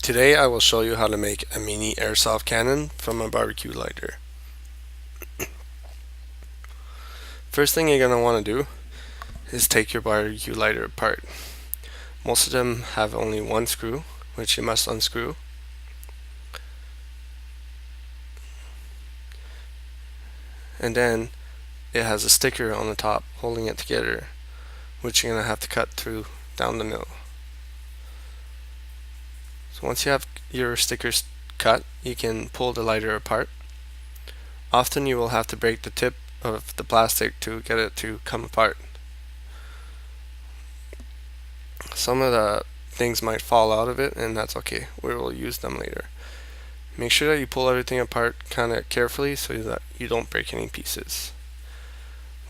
Today I will show you how to make a mini airsoft cannon from a barbecue lighter. First thing you're going to want to do is take your barbecue lighter apart. Most of them have only one screw, which you must unscrew. And then it has a sticker on the top holding it together, which you're going to have to cut through down the middle. So once you have your stickers cut, you can pull the lighter apart. Often you will have to break the tip of the plastic to get it to come apart. Some of the things might fall out of it, and that's okay. We will use them later. Make sure that you pull everything apart kind of carefully so that you don't break any pieces.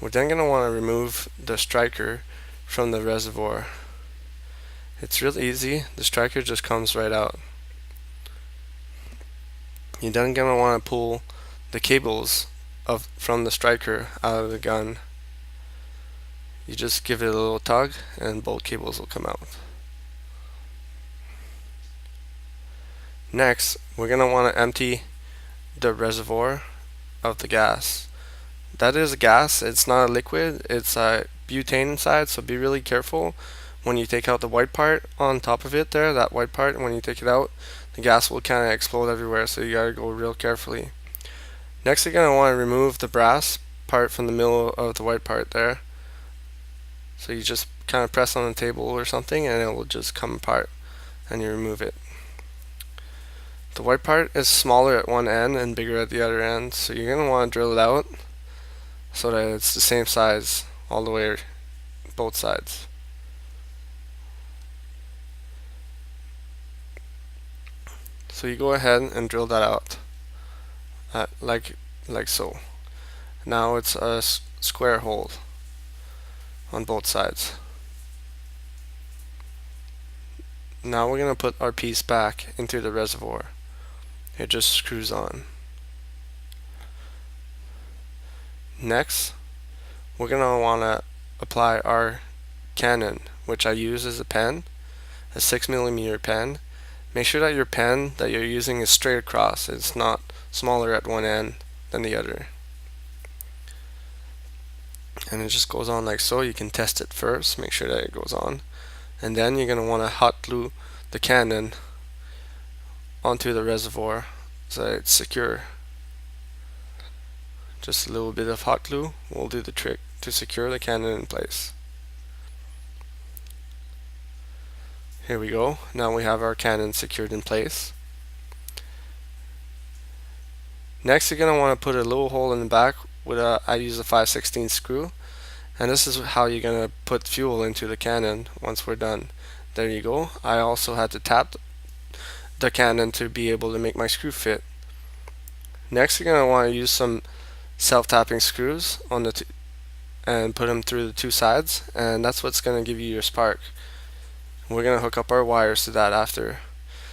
We're then going to want to remove the striker from the reservoir. It's real easy. The striker just comes right out. You're then going to want to pull the cables from the striker out of the gun. You just give it a little tug and both cables will come out. Next, we're going to want to empty the reservoir of the gas. That is a gas, it's not a liquid, it's a butane inside, so be really careful when you take out the white part on top of it there, that white part, and when you take it out, the gas will kind of explode everywhere, so you gotta go real carefully. Next, you're going to want to remove the brass part from the middle of the white part there. So you just kind of press on the table or something and it will just come apart and you remove it. The white part is smaller at one end and bigger at the other end, so you're going to want to drill it out so that it's the same size all the way both sides. So you go ahead and drill that out like so. Now it's a square hole on both sides. Now we're going to put our piece back into the reservoir. It just screws on. Next, we're going to want to apply our cannon, which I use as a pen, a 6mm pen. Make sure that your pen that you're using is straight across. It's not smaller at one end than the other. And it just goes on like so. You can test it first, make sure that it goes on. And then you're going to want to hot glue the cannon onto the reservoir so that it's secure. Just a little bit of hot glue will do the trick to secure the cannon in place. Here we go. Now we have our cannon secured in place. Next, you're going to want to put a little hole in the back with I use a 5/16 screw. And this is how you're going to put fuel into the cannon once we're done. There you go. I also had to tap the cannon to be able to make my screw fit. Next, you're going to want to use some self-tapping screws on the and put them through the two sides, and that's what's going to give you your spark. We're going to hook up our wires to that after.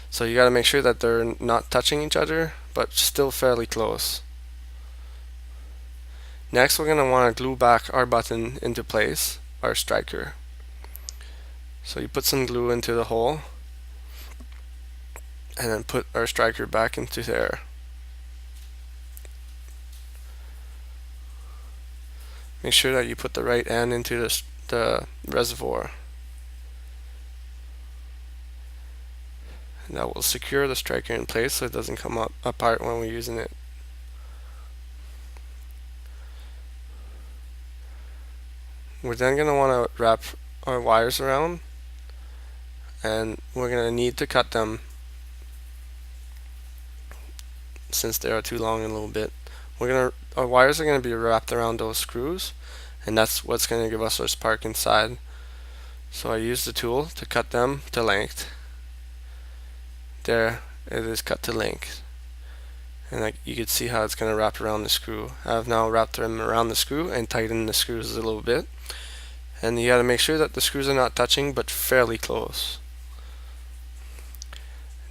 So you got to make sure that they're not touching each other, but still fairly close. Next, we're going to want to glue back our button into place, our striker. So you put some glue into the hole and then put our striker back into there. Make sure that you put the right end into the reservoir. And that will secure the striker in place so it doesn't come apart when we're using it. We're then going to want to wrap our wires around, and we're going to need to cut them since they are too long in a little bit. Our wires are going to be wrapped around those screws, and that's what's going to give us our spark inside. So I use the tool to cut them to length. There it is, cut to length. And you can see how it's going to wrap around the screw. I've now wrapped them around the screw and tightened the screws a little bit. And you got to make sure that the screws are not touching but fairly close.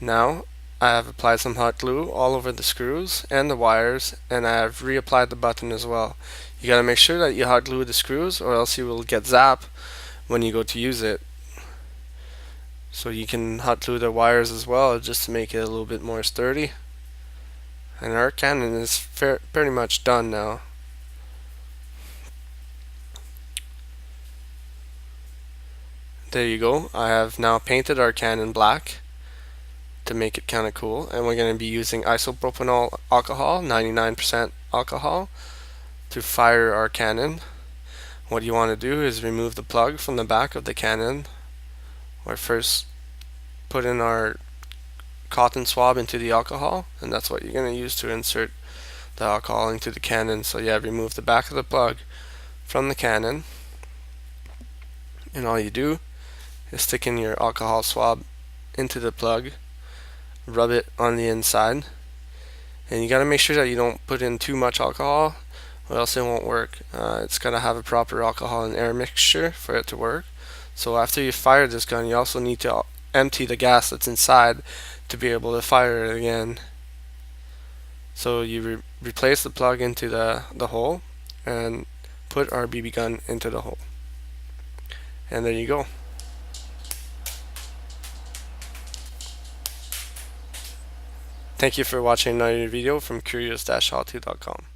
Now I have applied some hot glue all over the screws and the wires, and I have reapplied the button as well. You got to make sure that you hot glue the screws or else you will get zapped when you go to use it. So you can hot glue the wires as well, just to make it a little bit more sturdy. And our cannon is pretty much done now. There you go. I have now painted our cannon black to make it kind of cool, and we're going to be using isopropanol alcohol, 99% alcohol, to fire our cannon. What you want to do is remove the plug from the back of the cannon. Or first put in our cotton swab into the alcohol, and that's what you're going to use to insert the alcohol into the cannon. So yeah, remove the back of the plug from the cannon, and all you do is stick in your alcohol swab into the plug, rub it on the inside, and you got to make sure that you don't put in too much alcohol, or else it won't work. It's got to have a proper alcohol and air mixture for it to work. So after you fire this gun, you also need to empty the gas that's inside to be able to fire it again. So you replace the plug into the hole and put our BB gun into the hole. And there you go. Thank you for watching another video from curious-how-to.com.